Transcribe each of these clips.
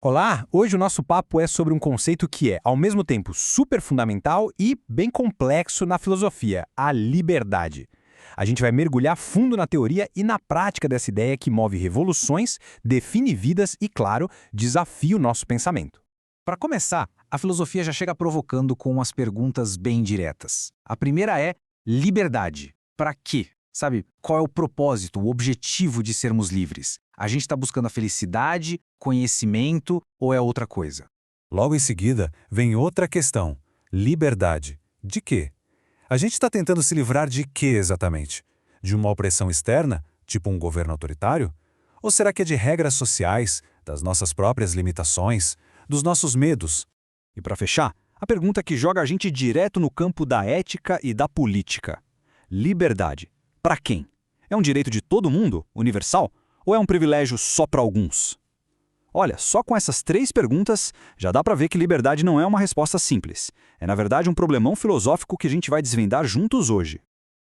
Olá, hoje o nosso papo é sobre um conceito que é, ao mesmo tempo, super fundamental e bem complexo na filosofia, a liberdade. A gente vai mergulhar fundo na teoria e na prática dessa ideia que move revoluções, define vidas e, claro, desafia o nosso pensamento. Para começar, a filosofia já chega provocando com umas perguntas bem diretas. A primeira é liberdade. Para quê? Sabe, qual é o propósito, o objetivo de sermos livres? A gente está buscando a felicidade, conhecimento ou é outra coisa? Logo em seguida, vem outra questão. Liberdade. De quê? A gente está tentando se livrar de quê exatamente? De uma opressão externa, tipo um governo autoritário? Ou será que é de regras sociais, das nossas próprias limitações, dos nossos medos? E para fechar, a pergunta que joga a gente direto no campo da ética e da política. Liberdade. Para quem? É um direito de todo mundo, universal? Ou é um privilégio só para alguns? Olha, só com essas três perguntas já dá para ver que liberdade não é uma resposta simples. É, na verdade, um problemão filosófico que a gente vai desvendar juntos hoje.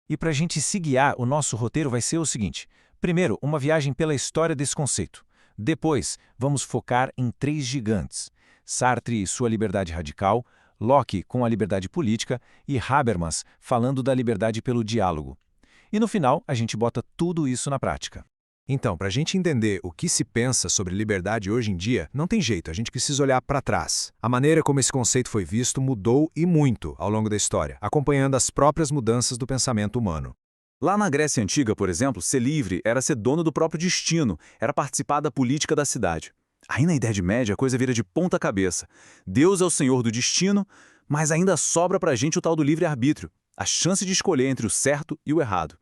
E para a gente se guiar, o nosso roteiro vai ser o seguinte. Primeiro, uma viagem pela história desse conceito. Depois, vamos focar em três gigantes. Sartre e sua liberdade radical, Locke com a liberdade política e Habermas falando da liberdade pelo diálogo. E no final, a gente bota tudo isso na prática. Então, para a gente entender o que se pensa sobre liberdade hoje em dia, não tem jeito, a gente precisa olhar para trás. A maneira como esse conceito foi visto mudou e muito ao longo da história, acompanhando as próprias mudanças do pensamento humano. Lá na Grécia Antiga, por exemplo, ser livre era ser dono do próprio destino, era participar da política da cidade. Aí na Idade Média a coisa vira de ponta cabeça. Deus é o senhor do destino, mas ainda sobra pra gente o tal do livre-arbítrio, a chance de escolher entre o certo e o errado.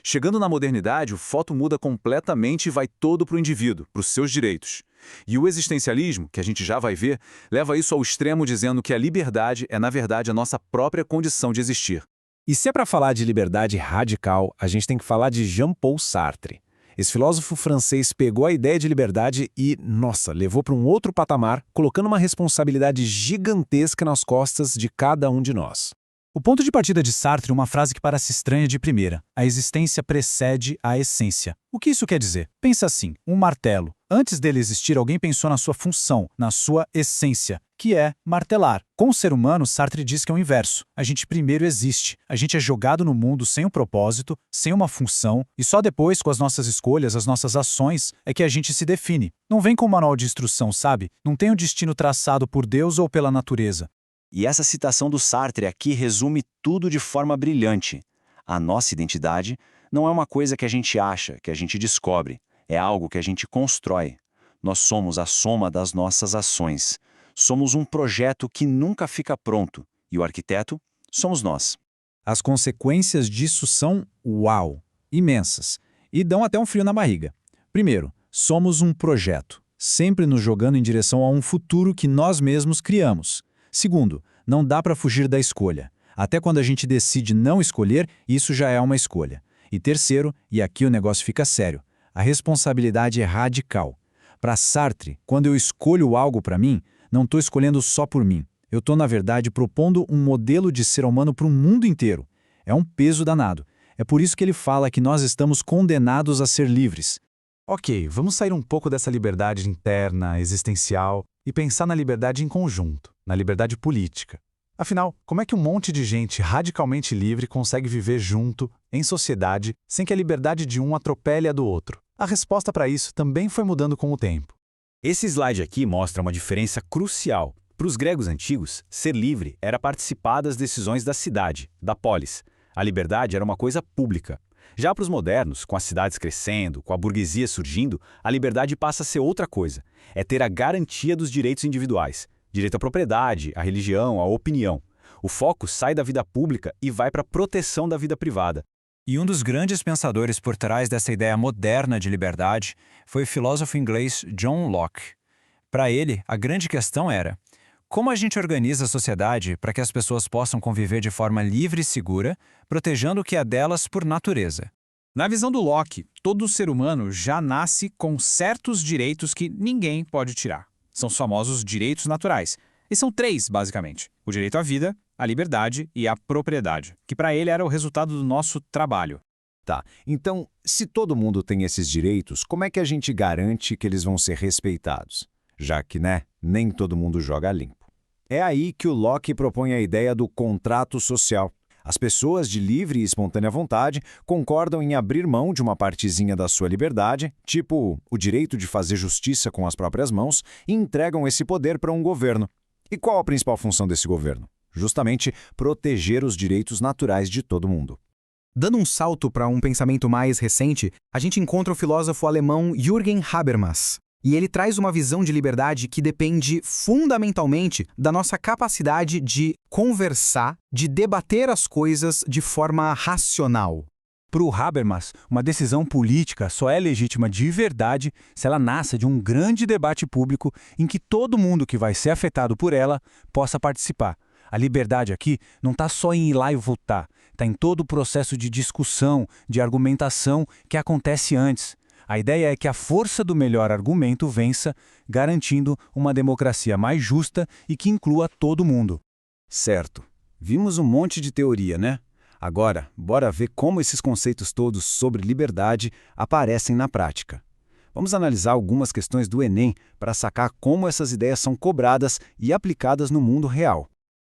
Chegando na modernidade, o foco muda completamente e vai todo para o indivíduo, para os seus direitos. E o existencialismo, que a gente já vai ver, leva isso ao extremo dizendo que a liberdade é, na verdade, a nossa própria condição de existir. E se é para falar de liberdade radical, a gente tem que falar de Jean-Paul Sartre. Esse filósofo francês pegou a ideia de liberdade e, nossa, levou para um outro patamar, colocando uma responsabilidade gigantesca nas costas de cada um de nós. O ponto de partida de Sartre é uma frase que parece estranha de primeira. A existência precede a essência. O que isso quer dizer? Pensa assim, um martelo. Antes dele existir, alguém pensou na sua função, na sua essência, que é martelar. Com o ser humano, Sartre diz que é o inverso. A gente primeiro existe. A gente é jogado no mundo sem um propósito, sem uma função, e só depois, com as nossas escolhas, as nossas ações, é que a gente se define. Não vem com um manual de instrução, sabe? Não tem um destino traçado por Deus ou pela natureza. E essa citação do Sartre aqui resume tudo de forma brilhante. A nossa identidade não é uma coisa que a gente acha, que a gente descobre. É algo que a gente constrói. Nós somos a soma das nossas ações. Somos um projeto que nunca fica pronto. E o arquiteto somos nós. As consequências disso são, uau, imensas. E dão até um frio na barriga. Primeiro, somos um projeto, sempre nos jogando em direção a um futuro que nós mesmos criamos. Segundo, não dá para fugir da escolha. Até quando a gente decide não escolher, isso já é uma escolha. E terceiro, e aqui o negócio fica sério, a responsabilidade é radical. Para Sartre, quando eu escolho algo para mim, não estou escolhendo só por mim. Eu estou, na verdade, propondo um modelo de ser humano para o mundo inteiro. É um peso danado. É por isso que ele fala que nós estamos condenados a ser livres. Ok, vamos sair um pouco dessa liberdade interna, existencial, e pensar na liberdade em conjunto, na liberdade política. Afinal, como é que um monte de gente radicalmente livre consegue viver junto, em sociedade, sem que a liberdade de um atropele a do outro? A resposta para isso também foi mudando com o tempo. Esse slide aqui mostra uma diferença crucial. Para os gregos antigos, ser livre era participar das decisões da cidade, da polis. A liberdade era uma coisa pública. Já para os modernos, com as cidades crescendo, com a burguesia surgindo, a liberdade passa a ser outra coisa. É ter a garantia dos direitos individuais. Direito à propriedade, à religião, à opinião. O foco sai da vida pública e vai para a proteção da vida privada. E um dos grandes pensadores por trás dessa ideia moderna de liberdade foi o filósofo inglês John Locke. Para ele, a grande questão era: como a gente organiza a sociedade para que as pessoas possam conviver de forma livre e segura, protegendo o que é delas por natureza? Na visão do Locke, todo ser humano já nasce com certos direitos que ninguém pode tirar. São os famosos direitos naturais. E são três, basicamente: o direito à vida, a liberdade e a propriedade, que para ele era o resultado do nosso trabalho. Tá, então, se todo mundo tem esses direitos, como é que a gente garante que eles vão ser respeitados? já que, nem todo mundo joga limpo. É aí que o Locke propõe a ideia do contrato social. As pessoas de livre e espontânea vontade concordam em abrir mão de uma partezinha da sua liberdade, tipo o direito de fazer justiça com as próprias mãos, e entregam esse poder para um governo. E qual a principal função desse governo? Justamente proteger os direitos naturais de todo mundo. Dando um salto para um pensamento mais recente, a gente encontra o filósofo alemão Jürgen Habermas. E ele traz uma visão de liberdade que depende fundamentalmente da nossa capacidade de conversar, de debater as coisas de forma racional. Para o Habermas, uma decisão política só é legítima de verdade se ela nasce de um grande debate público em que todo mundo que vai ser afetado por ela possa participar. A liberdade aqui não está só em ir lá e votar, está em todo o processo de discussão, de argumentação que acontece antes. A ideia é que a força do melhor argumento vença, garantindo uma democracia mais justa e que inclua todo mundo. Certo. Vimos um monte de teoria, né? Agora, bora ver como esses conceitos todos sobre liberdade aparecem na prática. Vamos analisar algumas questões do Enem para sacar como essas ideias são cobradas e aplicadas no mundo real.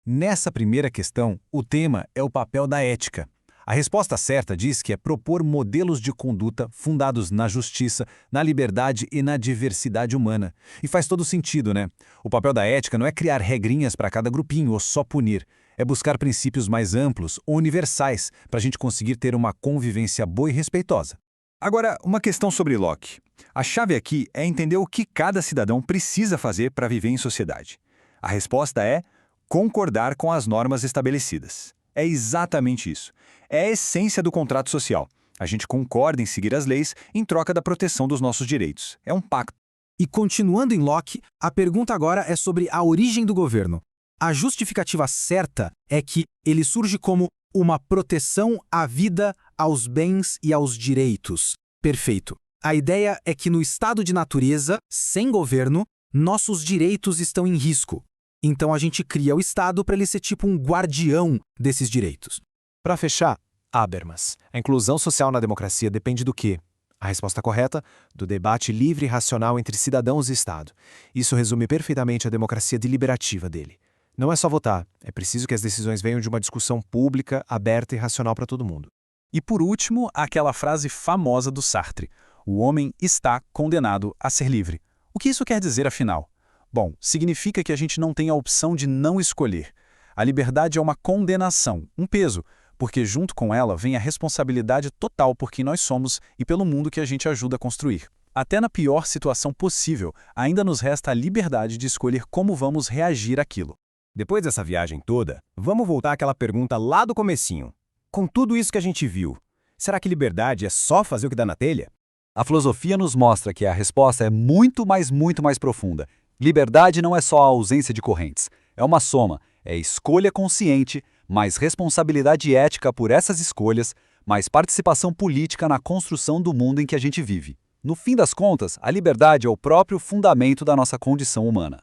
Nessa primeira questão, o tema é o papel da ética. A resposta certa diz que é propor modelos de conduta fundados na justiça, na liberdade e na diversidade humana. E faz todo sentido, né? O papel da ética não é criar regrinhas para cada grupinho ou só punir. É buscar princípios mais amplos ou universais para a gente conseguir ter uma convivência boa e respeitosa. Agora, uma questão sobre Locke. A chave aqui é entender o que cada cidadão precisa fazer para viver em sociedade. A resposta é concordar com as normas estabelecidas. É exatamente isso. É a essência do contrato social. A gente concorda em seguir as leis em troca da proteção dos nossos direitos. É um pacto. E continuando em Locke, a pergunta agora é sobre a origem do governo. A justificativa certa é que ele surge como uma proteção à vida, aos bens e aos direitos. Perfeito. A ideia é que no estado de natureza, sem governo, nossos direitos estão em risco. Então a gente cria o Estado para ele ser tipo um guardião desses direitos. Para fechar, Habermas. A inclusão social na democracia depende do quê? A resposta correta? Do debate livre e racional entre cidadãos e Estado. Isso resume perfeitamente a democracia deliberativa dele. Não é só votar, é preciso que as decisões venham de uma discussão pública, aberta e racional para todo mundo. E por último, aquela frase famosa do Sartre: o homem está condenado a ser livre. O que isso quer dizer, afinal? Bom, significa que a gente não tem a opção de não escolher. A liberdade é uma condenação, um peso, porque junto com ela vem a responsabilidade total por quem nós somos e pelo mundo que a gente ajuda a construir. Até na pior situação possível, ainda nos resta a liberdade de escolher como vamos reagir àquilo. Depois dessa viagem toda, vamos voltar àquela pergunta lá do comecinho. Com tudo isso que a gente viu, será que liberdade é só fazer o que dá na telha? A filosofia nos mostra que a resposta é muito mais profunda. Liberdade não é só a ausência de correntes. É uma soma. É escolha consciente, mais responsabilidade ética por essas escolhas, mais participação política na construção do mundo em que a gente vive. No fim das contas, a liberdade é o próprio fundamento da nossa condição humana.